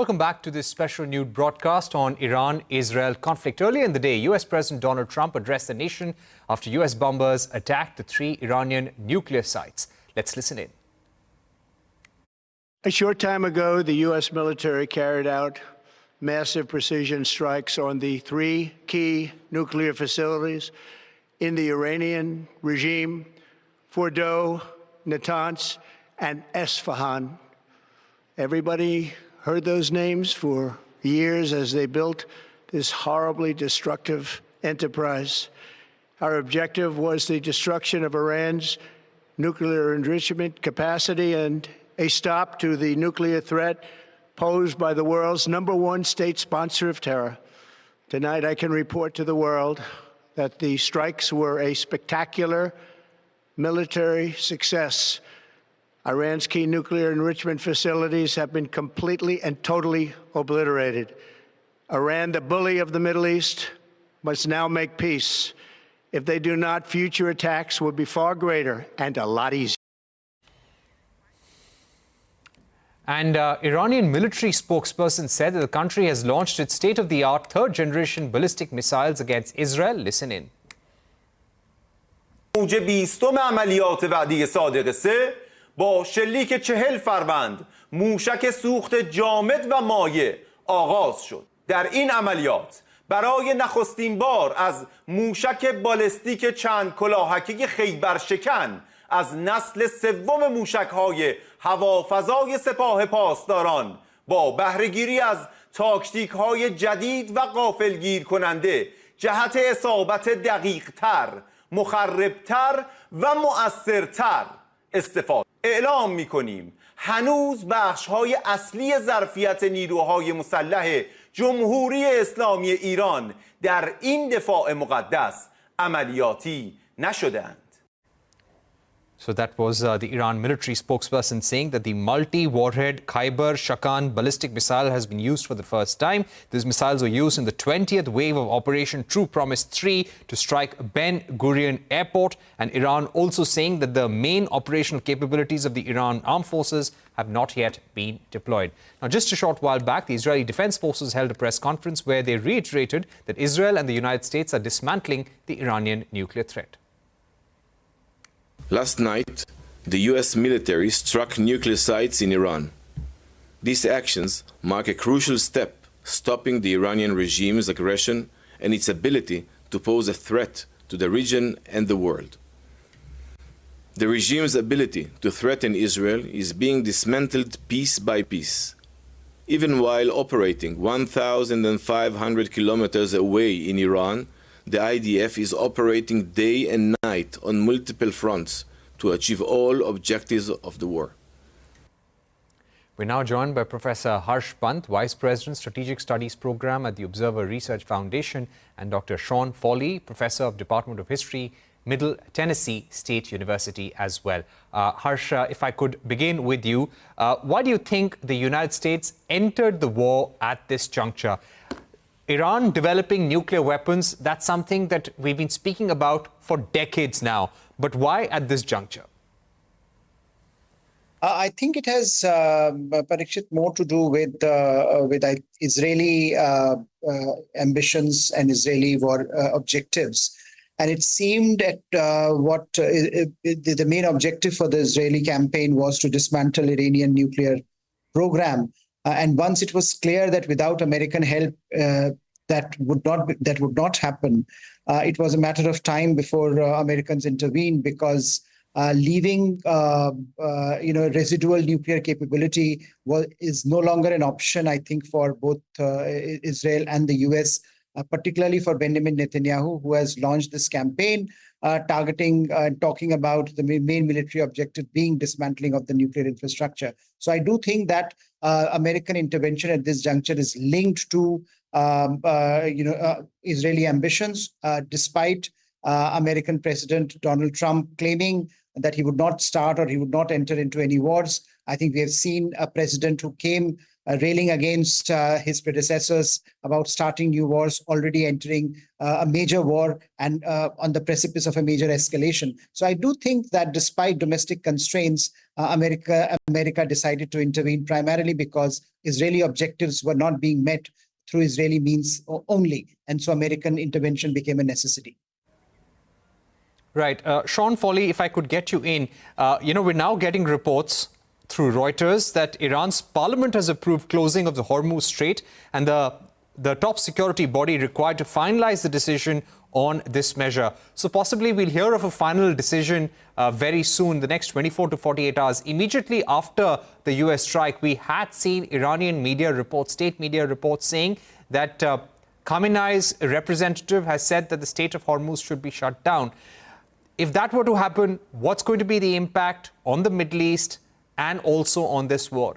Welcome back to this special nude broadcast on Iran-Israel conflict. Earlier in the day, US President Donald Trump addressed the nation after US bombers attacked the 3 Iranian nuclear sites. Let's listen in. A short time ago, the U.S. military carried out massive precision strikes on the 3 key nuclear facilities in the Iranian regime: Fordow, Natanz, and Isfahan. Everybody heard those names for years as they built this horribly destructive enterprise. Our objective was the destruction of Iran's nuclear enrichment capacity and a stop to the nuclear threat posed by the world's #1 state sponsor of terror. Tonight, I can report to the world that the strikes were a spectacular military success. Iran's key nuclear enrichment facilities have been completely and totally obliterated. Iran, the bully of the Middle East, must now make peace. If they do not, future attacks will be far greater and a lot easier. And Iranian military spokesperson said that the country has launched its state-of-the-art third-generation ballistic missiles against Israel. Listen in. موج 20 عملیات وعده صادق 3 با شلیک 40 فروند موشک سوخت جامد و مایع آغاز شد. در این عملیات برای نخستین بار از موشک بالستیک چند کلاهکی خیبرشکن از نسل 3 موشک‌های هوافضای سپاه پاسداران با بهره‌گیری از تاکتیک‌های جدید و غافلگیر کننده جهت اصابت دقیق‌تر، مخربتر و مؤثرتر استفاده. اعلام می‌کنیم هنوز بخش‌های اصلی ظرفیت نیروهای مسلح جمهوری اسلامی ایران در این دفاع مقدس عملیاتی نشده‌اند. So that was the Iran military spokesperson saying that the multi-warhead Khyber Shakan ballistic missile has been used for the first time. These missiles were used in the 20th wave of Operation True Promise 3 to strike Ben Gurion Airport, and Iran also saying that the main operational capabilities of the Iran armed forces have not yet been deployed. Now, just a short while back, the Israeli Defense Forces held a press conference where they reiterated that Israel and the United States are dismantling the Iranian nuclear threat. Last night, the U.S. military struck nuclear sites in Iran. These actions mark a crucial step stopping the Iranian regime's aggression and its ability to pose a threat to the region and the world. The regime's ability to threaten Israel is being dismantled piece by piece. Even while operating 1,500 kilometers away in Iran, the IDF is operating day and night on multiple fronts to achieve all objectives of the war. We're now joined by Professor Harsh Pant, Vice President, Strategic Studies Program at the Observer Research Foundation, and Dr. Sean Foley, Professor of Department of History, Middle Tennessee State University as well. Harsh, if I could begin with you, why do you think the United States entered the war at this juncture? Iran developing nuclear weapons, that's something that we've been speaking about for decades now. But why at this juncture? I think it has, Parikshit, more to do with Israeli ambitions and Israeli war objectives. And it seemed that the main objective for the Israeli campaign was to dismantle Iranian nuclear program. And once it was clear that without American help, that would not happen, it was a matter of time before Americans intervened, because leaving residual nuclear capability is no longer an option, I think, for both Israel and the US, particularly for Benjamin Netanyahu, who has launched this campaign targeting and talking about the main military objective being dismantling of the nuclear infrastructure. So I do think that American intervention at this juncture is linked to Israeli ambitions, despite American President Donald Trump claiming that he would not start or he would not enter into any wars. I think we have seen a president who came railing against his predecessors about starting new wars, already entering a major war and on the precipice of a major escalation. So I do think that despite domestic constraints, America decided to intervene primarily because Israeli objectives were not being met through Israeli means only. And so American intervention became a necessity. Right. Sean Foley, if I could get you in, we're now getting reports through Reuters that Iran's parliament has approved closing of the Hormuz Strait, and the top security body required to finalize the decision on this measure. So possibly we'll hear of a final decision very soon, the next 24 to 48 hours. Immediately after the US strike, we had seen Iranian media reports, state media reports saying that Khamenei's representative has said that the Strait of Hormuz should be shut down. If that were to happen, what's going to be the impact on the Middle East and also on this war?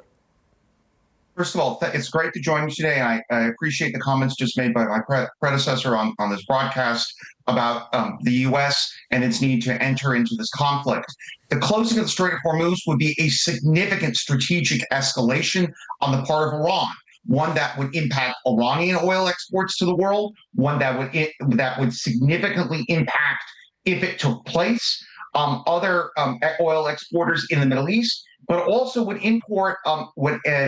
First of all, it's great to join you today. I appreciate the comments just made by my predecessor on this broadcast about the U.S. and its need to enter into this conflict. The closing of the Strait of Hormuz would be a significant strategic escalation on the part of Iran, one that would impact Iranian oil exports to the world, one that would significantly impact, if it took place, other oil exporters in the Middle East, but also would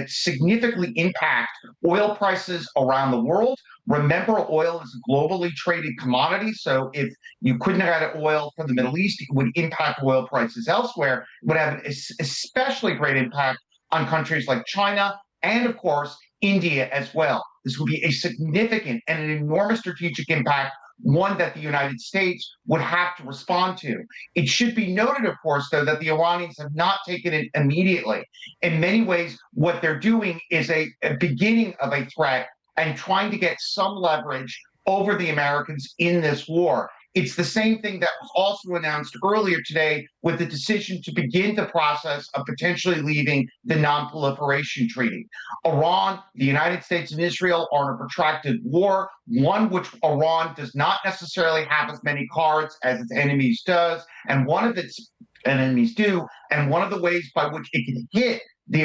significantly impact oil prices around the world. Remember, oil is a globally traded commodity, so if you couldn't get oil from the Middle East, it would impact oil prices elsewhere. It would have an especially great impact on countries like China and, of course, India as well. This would be a significant and an enormous strategic impact, one that the United States would have to respond to. It should be noted, of course, though, that the Iranians have not taken it immediately. In many ways, what they're doing is a beginning of a threat and trying to get some leverage over the Americans in this war. It's the same thing that was also announced earlier today with the decision to begin the process of potentially leaving the Non-Proliferation Treaty. Iran, the United States, and Israel are in a protracted war, one which Iran does not necessarily have as many cards as its enemies does, and one of its enemies do, and one of the ways by which it can hit the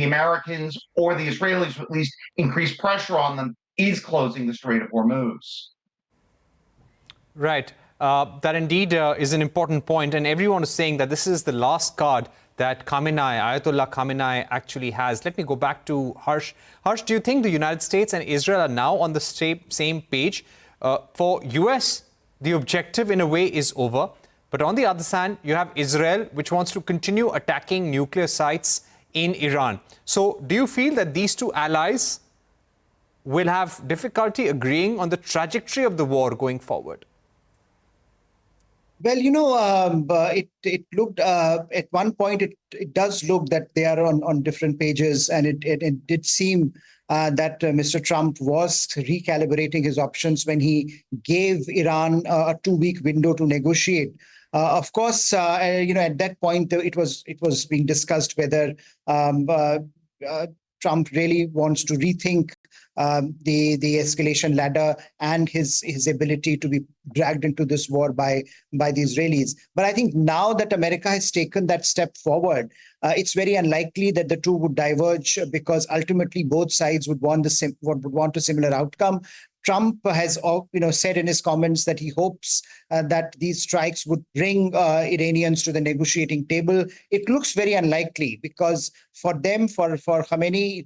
Americans or the Israelis, or at least increase pressure on them, is closing the Strait of Hormuz. Right. That indeed is an important point. And everyone is saying that this is the last card that Ayatollah Khamenei actually has. Let me go back to Harsh. Harsh, do you think the United States and Israel are now on the same page? For US, the objective in a way is over. But on the other hand, you have Israel, which wants to continue attacking nuclear sites in Iran. So do you feel that these two allies will have difficulty agreeing on the trajectory of the war going forward? Well, it looked at one point, it does look that they are on different pages, and it did seem that Mr. Trump was recalibrating his options when he gave Iran a 2-week window to negotiate. Of course, at that point, it was being discussed whether Trump really wants to rethink the escalation ladder and his ability to be dragged into this war by the Israelis. But I think now that America has taken that step forward, it's very unlikely that the two would diverge, because ultimately both sides would want a similar outcome. Trump has said in his comments that he hopes that these strikes would bring Iranians to the negotiating table. It looks very unlikely, because for them, for Khamenei,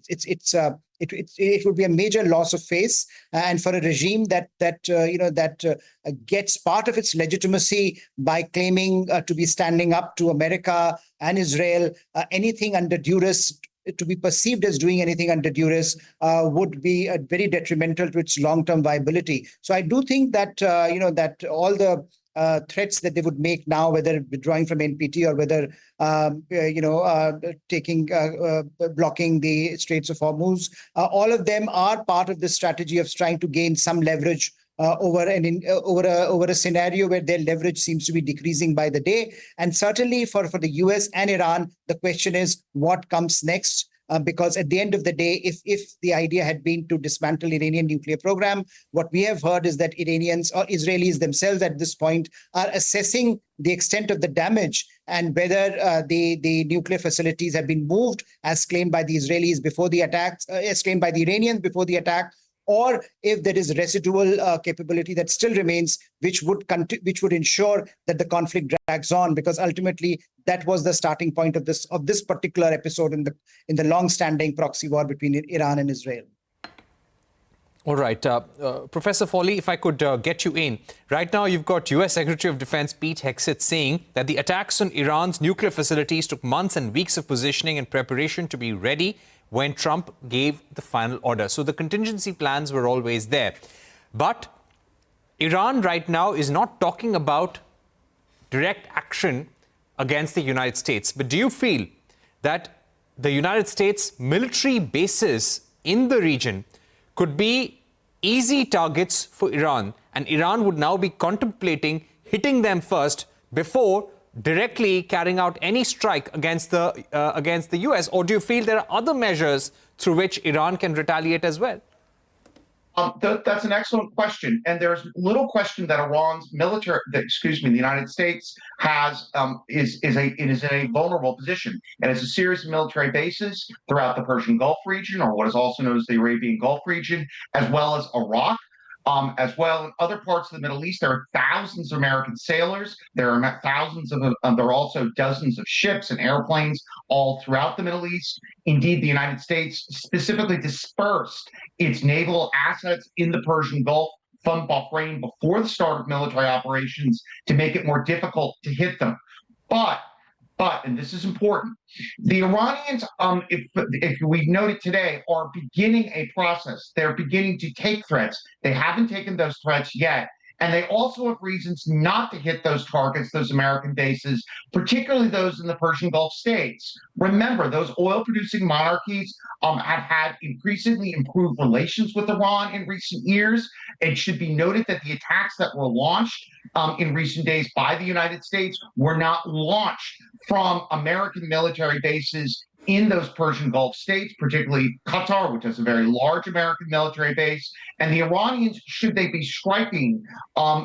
it would be a major loss of face, and for a regime that gets part of its legitimacy by claiming to be standing up to America and Israel, anything under duress, to be perceived as doing anything under duress would be very detrimental to its long-term viability. So I do think that that all the threats that they would make now, whether withdrawing from NPT or whether blocking the Straits of Hormuz, all of them are part of the strategy of trying to gain some leverage over a scenario where their leverage seems to be decreasing by the day. And certainly for the US and Iran, the question is what comes next. because at the end of the day, if the idea had been to dismantle Iranian nuclear program, what we have heard is that Iranians or Israelis themselves at this point are assessing the extent of the damage and whether the nuclear facilities have been moved as claimed by the Israelis before the attacks, as claimed by the Iranians before the attack, or if there is residual capability that still remains, which would ensure that the conflict drags on, because ultimately that was the starting point of this particular episode in the long-standing proxy war between Iran and Israel. All right. Professor Foley, if I could get you in. Right now, you've got U.S. Secretary of Defense Pete Hegseth saying that the attacks on Iran's nuclear facilities took months and weeks of positioning and preparation to be ready when Trump gave the final order. So the contingency plans were always there. But Iran right now is not talking about direct action against the United States. But do you feel that the United States military bases in the region could be easy targets for Iran, and Iran would now be contemplating hitting them first before directly carrying out any strike against the US? Or do you feel there are other measures through which Iran can retaliate as well? That's an excellent question, and there's little question that Iran's military, the United States is in a vulnerable position, and has a series of military bases throughout the Persian Gulf region, or what is also known as the Arabian Gulf region, as well as Iraq. As well in other parts of the Middle East, there are thousands of American sailors. There are there are also dozens of ships and airplanes all throughout the Middle East. Indeed, the United States specifically dispersed its naval assets in the Persian Gulf from Bahrain before the start of military operations to make it more difficult to hit them. But, and this is important, the Iranians, if we've noted today, are beginning a process. They're beginning to take threats. They haven't taken those threats yet. And they also have reasons not to hit those targets, those American bases, particularly those in the Persian Gulf states. Remember, those oil-producing monarchies have had increasingly improved relations with Iran in recent years. It should be noted that the attacks that were launched in recent days by the United States were not launched from American military bases in those Persian Gulf states, particularly Qatar, which has a very large American military base. And the Iranians, should they be striking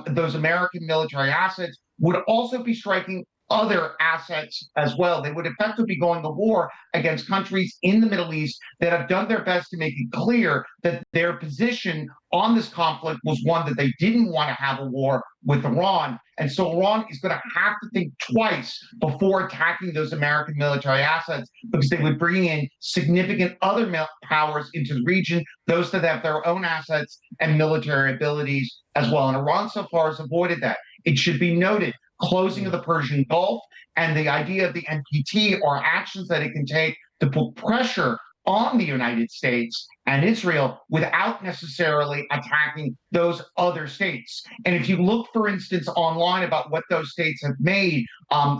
those American military assets, would also be striking other assets as well. They would effectively be going to war against countries in the Middle East that have done their best to make it clear that their position on this conflict was one that they didn't want to have a war with Iran. And so Iran is going to have to think twice before attacking those American military assets, because they would bring in significant other powers into the region, those that have their own assets and military abilities as well. And Iran so far has avoided that. It should be noted, closing of the Persian Gulf and the idea of the NPT are actions that it can take to put pressure on the United States and Israel without necessarily attacking those other states. And if you look, for instance, online about what those states have made,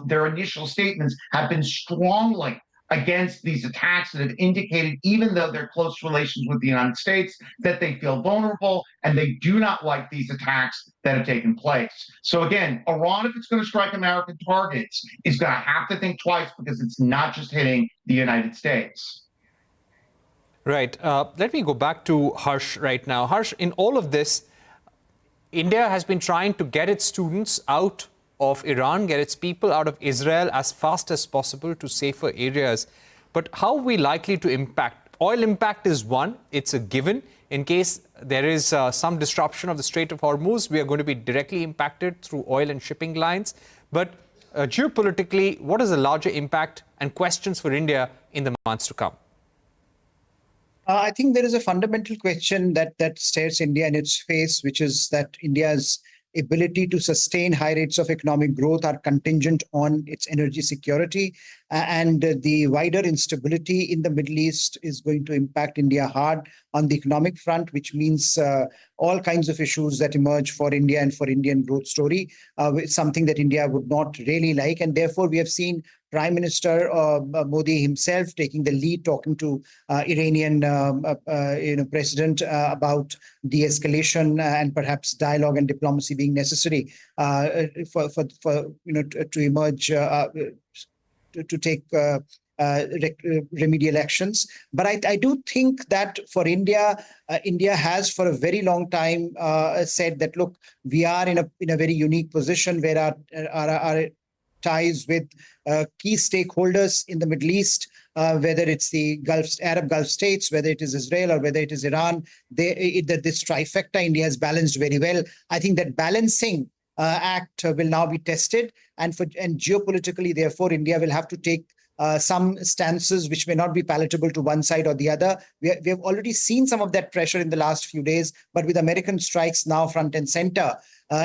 their initial statements have been strongly against these attacks that have indicated, even though they're close relations with the United States, that they feel vulnerable and they do not like these attacks that have taken place. So again, Iran, if it's going to strike American targets, is going to have to think twice, because it's not just hitting the United States. Right. Let me go back to Harsh right now. Harsh, in all of this, India has been trying to get its students out of Iran, get its people out of Israel as fast as possible to safer areas. But how are we likely to impact? Oil impact is one. It's a given. In case there is some disruption of the Strait of Hormuz, we are going to be directly impacted through oil and shipping lines. But geopolitically, what is the larger impact and questions for India in the months to come? I think there is a fundamental question that stares India in its face, which is that India's ability to sustain high rates of economic growth are contingent on its energy security. And the wider instability in the Middle East is going to impact India hard on the economic front, which means all kinds of issues that emerge for India and for Indian growth story, something that India would not really like. And therefore, we have seen Prime Minister Modi himself taking the lead, talking to Iranian president about de-escalation and perhaps dialogue and diplomacy being necessary to emerge to take remedial actions. But I do think that for India, India has for a very long time said that, look, we are in a very unique position where our ties with key stakeholders in the Middle East, whether it's the Arab Gulf states, whether it is Israel or whether it is Iran, this trifecta India has balanced very well. I think that balancing act will now be tested, and geopolitically, therefore, India will have to take some stances which may not be palatable to one side or the other. We have already seen some of that pressure in the last few days, but with American strikes now front and center,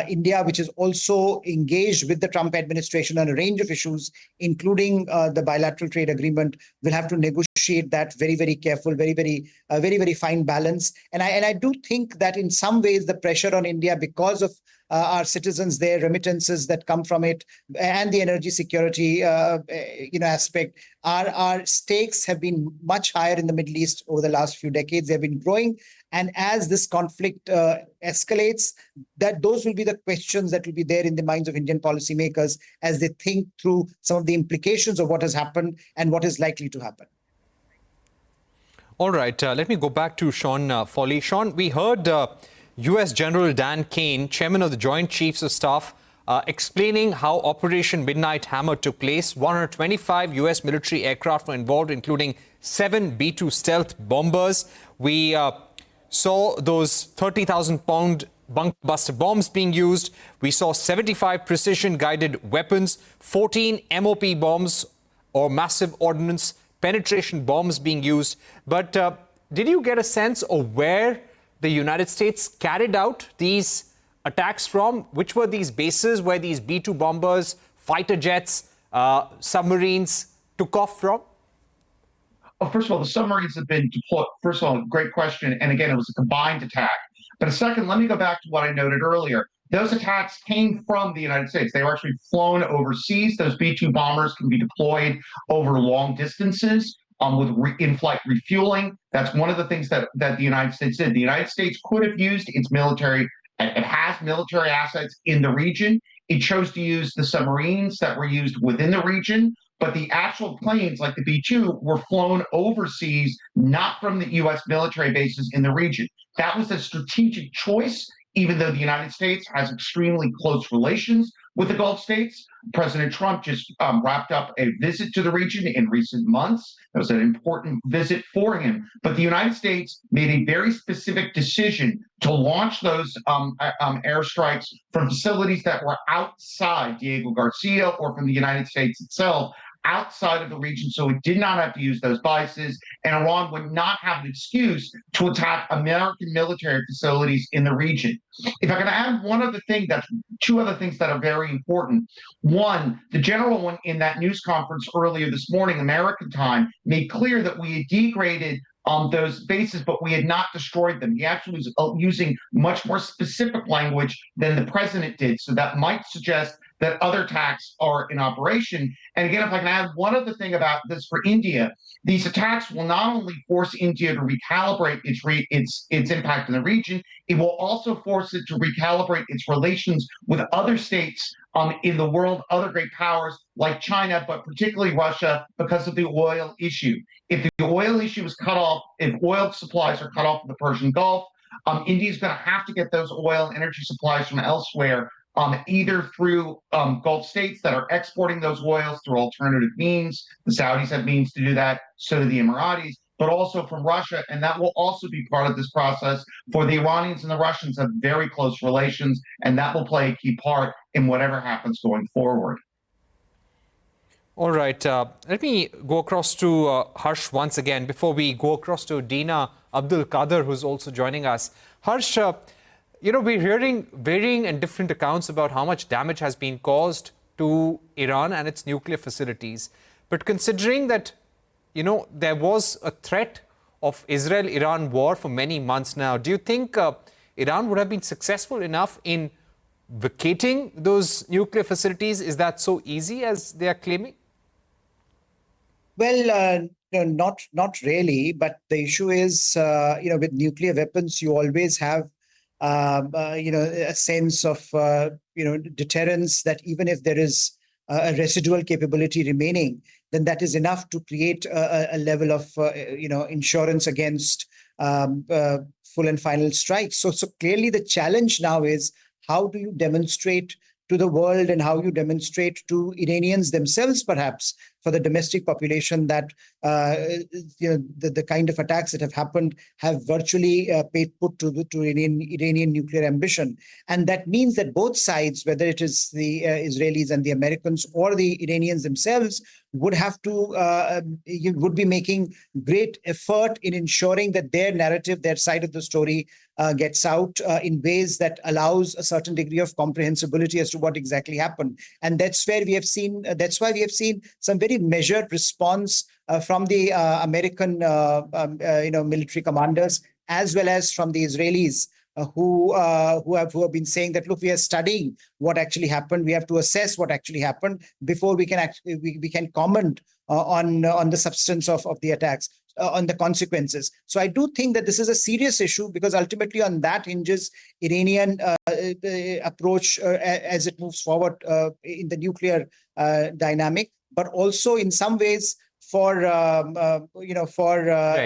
India, which is also engaged with the Trump administration on a range of issues, including the bilateral trade agreement, will have to negotiate that very, very careful, very fine balance. And I do think that in some ways the pressure on India, because of our citizens, their remittances that come from it, and the energy security aspect, our stakes have been much higher in the Middle East over the last few decades. They've been growing, and as this conflict escalates, those will be the questions that will be there in the minds of Indian policymakers as they think through some of the implications of what has happened and what is likely to happen. All right, let me go back to Sean Foley. Sean, we heard U.S. General Dan Kane, chairman of the Joint Chiefs of Staff, explaining how Operation Midnight Hammer took place. 125 U.S. military aircraft were involved, including 7 B-2 stealth bombers. We saw those 30,000-pound bunker-buster bombs being used. We saw 75 precision-guided weapons, 14 MOP bombs, or massive ordnance penetration bombs being used. But did you get a sense of where the United States carried out these attacks from? Which were these bases where these B-2 bombers, fighter jets, submarines took off from? Well, first of all, the submarines have been deployed. First of all, great question. And again, it was a combined attack. But a second, let me go back to what I noted earlier. Those attacks came from the United States. They were actually flown overseas. Those B-2 bombers can be deployed over long distances. With in-flight refueling. That's one of the things that the United States did. The United States could have used its military, it has military assets in the region. It chose to use the submarines that were used within the region, but the actual planes like the B-2 were flown overseas, not from the U.S. military bases in the region. That was a strategic choice, even though the United States has extremely close relations with the Gulf states. President Trump just wrapped up a visit to the region in recent months. That was an important visit for him. But the United States made a very specific decision to launch those airstrikes from facilities that were outside Diego Garcia or from the United States itself, outside of the region, so it did not have to use those bases, and Iran would not have an excuse to attack American military facilities in the region. If I can add one other thing, two other things that are very important. One, the general one in that news conference earlier this morning, American time, made clear that we had degraded those bases, but we had not destroyed them. He actually was using much more specific language than the president did, so that might suggest that other attacks are in operation. And again, if I can add one other thing about this for India, these attacks will not only force India to recalibrate its impact in the region, it will also force it to recalibrate its relations with other states in the world, other great powers like China, but particularly Russia, because of the oil issue. If the oil issue is cut off, if oil supplies are cut off in the Persian Gulf, India is going to have to get those oil and energy supplies from elsewhere, either through Gulf states that are exporting those oils through alternative means. The Saudis have means to do that, so do the Emiratis, but also from Russia. And that will also be part of this process. For the Iranians and the Russians have very close relations, and that will play a key part in whatever happens going forward. All right. Let me go across to Harsh once again before we go across to Dina Abdul Qadir, who's also joining us. Harsh, we're hearing varying and different accounts about how much damage has been caused to Iran and its nuclear facilities. But considering that, there was a threat of Israel-Iran war for many months now, do you think Iran would have been successful enough in vacating those nuclear facilities? Is that so easy as they are claiming? Well, not really. But the issue is, with nuclear weapons, you always have a sense of, deterrence, that even if there is a residual capability remaining, then that is enough to create a level of insurance against full and final strikes. So clearly the challenge now is, how do you demonstrate to the world, and how you demonstrate to Iranians themselves, perhaps, for the domestic population, that the kind of attacks that have happened have virtually put to Iranian nuclear ambition. And that means that both sides, whether it is the Israelis and the Americans or the Iranians themselves, would have to would be making great effort in ensuring that their narrative, their side of the story, gets out in ways that allows a certain degree of comprehensibility as to what exactly happened. And that's where we have seen. That's why we have seen some very measured response from the American, military commanders, as well as from the Israelis, who have been saying that, look, we are studying what actually happened. We have to assess what actually happened before we can we can comment on the substance of the attacks, on the consequences. So I do think that this is a serious issue, because ultimately on that hinges Iranian approach as it moves forward in the nuclear dynamic, but also in some ways for Right.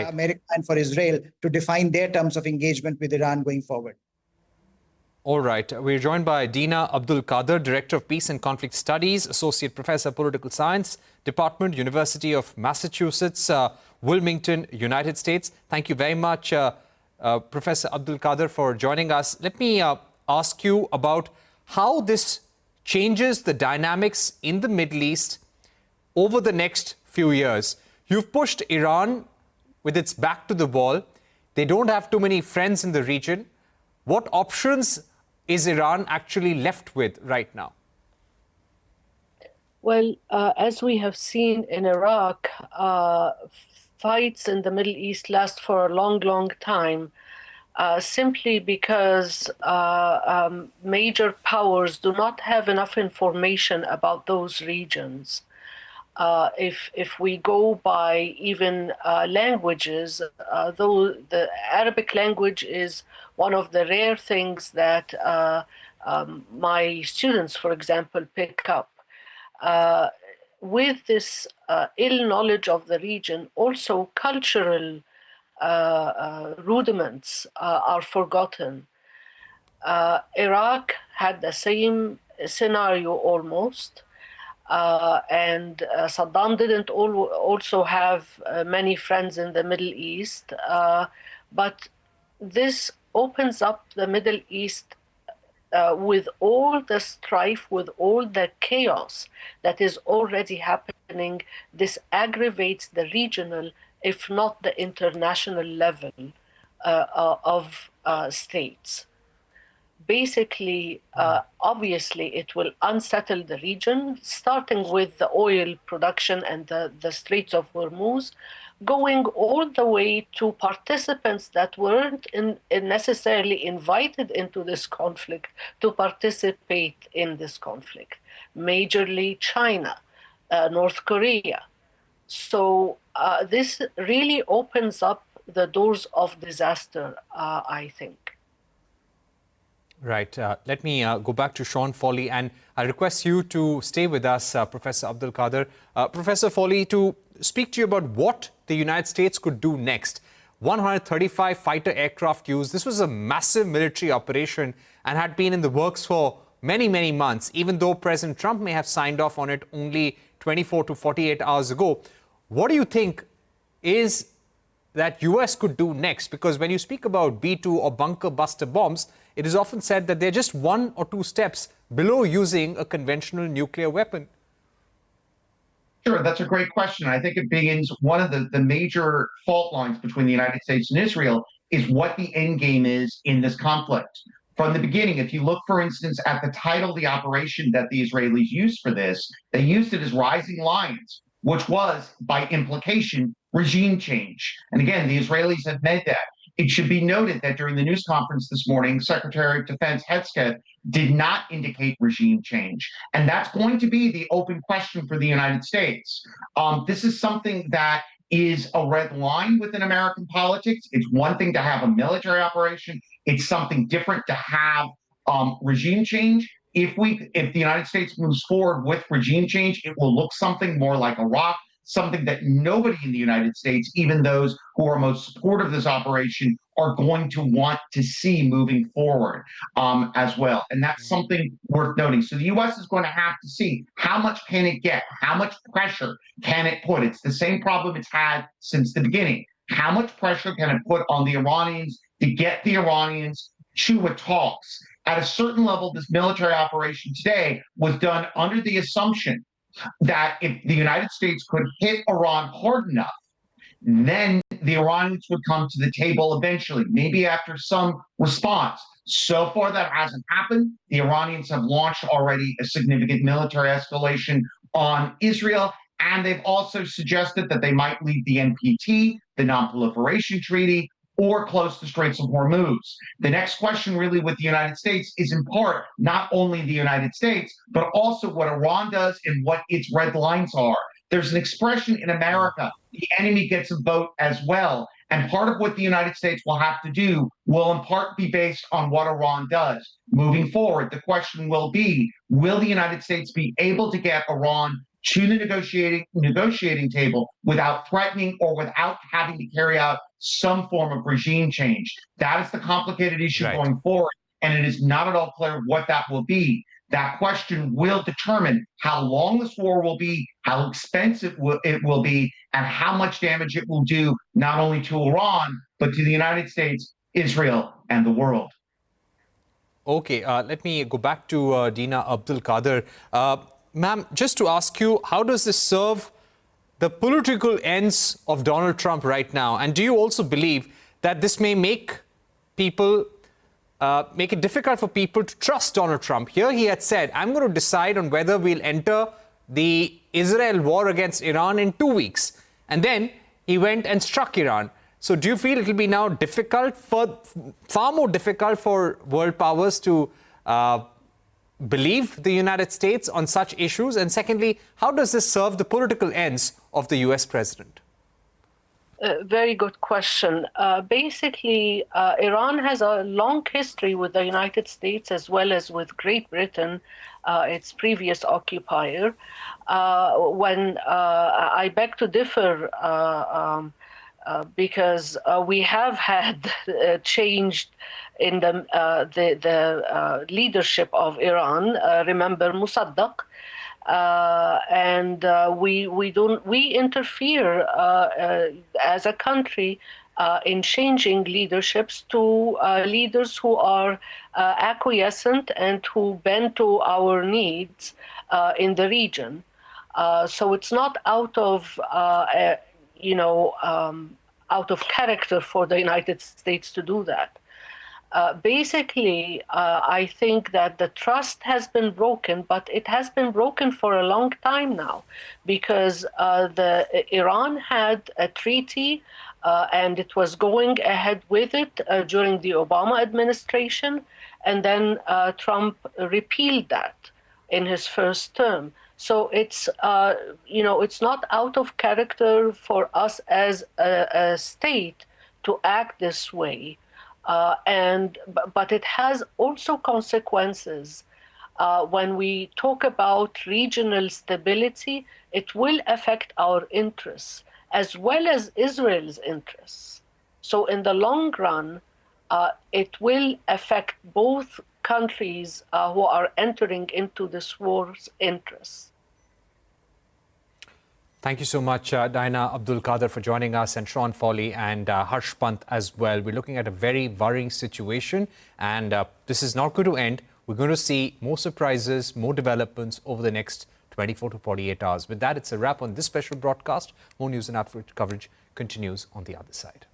America and for Israel to define their terms of engagement with Iran going forward. All right. We're joined by Dina Abdul Qadir, Director of Peace and Conflict Studies, Associate Professor, Political Science Department, University of Massachusetts, Wilmington, United States. Thank you very much, Professor Abdul Qadir, for joining us. Let me ask you about how this changes the dynamics in the Middle East over the next few years. You've pushed Iran with its back to the wall. They don't have too many friends in the region. What options is Iran actually left with right now? Well, as we have seen in Iraq, fights in the Middle East last for a long, long time, simply because major powers do not have enough information about those regions. If we go by even languages, though the Arabic language is one of the rare things that my students, for example, pick up. With this ill knowledge of the region, also cultural rudiments are forgotten. Iraq had the same scenario almost. And Saddam didn't also have many friends in the Middle East, but this opens up the Middle East with all the strife, with all the chaos that is already happening. This aggravates the regional, if not the international level of states. Basically, obviously, it will unsettle the region, starting with the oil production and the Strait of Hormuz, going all the way to participants that weren't necessarily invited into this conflict to participate in this conflict, majorly China, North Korea. So this really opens up the doors of disaster, I think. Right. Let me go back to Sean Foley, and I request you to stay with us, Professor Abdul Qadir. Professor Foley, to speak to you about what the United States could do next. 135 fighter aircraft used. This was a massive military operation and had been in the works for many, many months, even though President Trump may have signed off on it only 24 to 48 hours ago. What do you think is that US could do next? Because when you speak about B-2 or bunker buster bombs, it is often said that they're just one or two steps below using a conventional nuclear weapon. Sure, that's a great question. I think it begins one of the major fault lines between the United States and Israel is what the end game is in this conflict. From the beginning, if you look, for instance, at the title of the operation that the Israelis used for this, they used it as Rising Lions, which was, by implication, regime change. And again, the Israelis have made that. It should be noted that during the news conference this morning, Secretary of Defense Hetzke did not indicate regime change. And that's going to be the open question for the United States. This is something that is a red line within American politics. It's one thing to have a military operation. It's something different to have regime change. if the United States moves forward with regime change, it will look something more like Iraq, something that nobody in the United States, even those who are most supportive of this operation, are going to want to see moving forward as well. And that's something worth noting. So the U.S. is going to have to see how much can it get? How much pressure can it put? It's the same problem it's had since the beginning. How much pressure can it put on the Iranians to get the Iranians to a talks? At a certain level, this military operation today was done under the assumption that if the United States could hit Iran hard enough, then the Iranians would come to the table eventually, maybe after some response. So far, that hasn't happened. The Iranians have launched already a significant military escalation on Israel, and they've also suggested that they might leave the NPT, the Non-Proliferation Treaty, or close the Straits of Hormuz. The next question really with the United States is in part not only the United States, but also what Iran does and what its red lines are. There's an expression in America, the enemy gets a vote as well. And part of what the United States will have to do will in part be based on what Iran does. Moving forward, the question will be, will the United States be able to get Iran to the negotiating table without threatening or without having to carry out some form of regime change? That is the complicated issue going forward, and it is not at all clear what that will be. That question will determine how long this war will be, how expensive it will be, and how much damage it will do not only to Iran, but to the United States, Israel, and the world. Okay, let me go back to Dina Abdul Qadir. Ma'am, just to ask you, how does this serve the political ends of Donald Trump right now? And do you also believe that this may make people, make it difficult for people to trust Donald Trump? Here he had said, I'm going to decide on whether we'll enter the Israel war against Iran in 2 weeks. And then he went and struck Iran. So do you feel it will be now difficult, far more difficult for world powers to believe the United States on such issues? And secondly, how does this serve the political ends of the US president? Very good question. Basically, Iran has a long history with the United States as well as with Great Britain, its previous occupier. When I beg to differ, because we have had changed in the leadership of Iran. Remember Mossadegh, and we interfere as a country in changing leaderships to leaders who are acquiescent and who bend to our needs in the region. So it's not out of out of character for the United States to do that. Basically, I think that the trust has been broken, but it has been broken for a long time now, because Iran had a treaty and it was going ahead with it during the Obama administration, and then Trump repealed that in his first term. So it's it's not out of character for us as a state to act this way. But it has also consequences. When we talk about regional stability, it will affect our interests as well as Israel's interests. So in the long run, it will affect both countries who are entering into this war's interests. Thank you so much, Dina Abdul Qadir, for joining us, and Sean Foley and Harsh Pant as well. We're looking at a very worrying situation, and this is not going to end. We're going to see more surprises, more developments over the next 24 to 48 hours. With that, it's a wrap on this special broadcast. More news and coverage continues on the other side.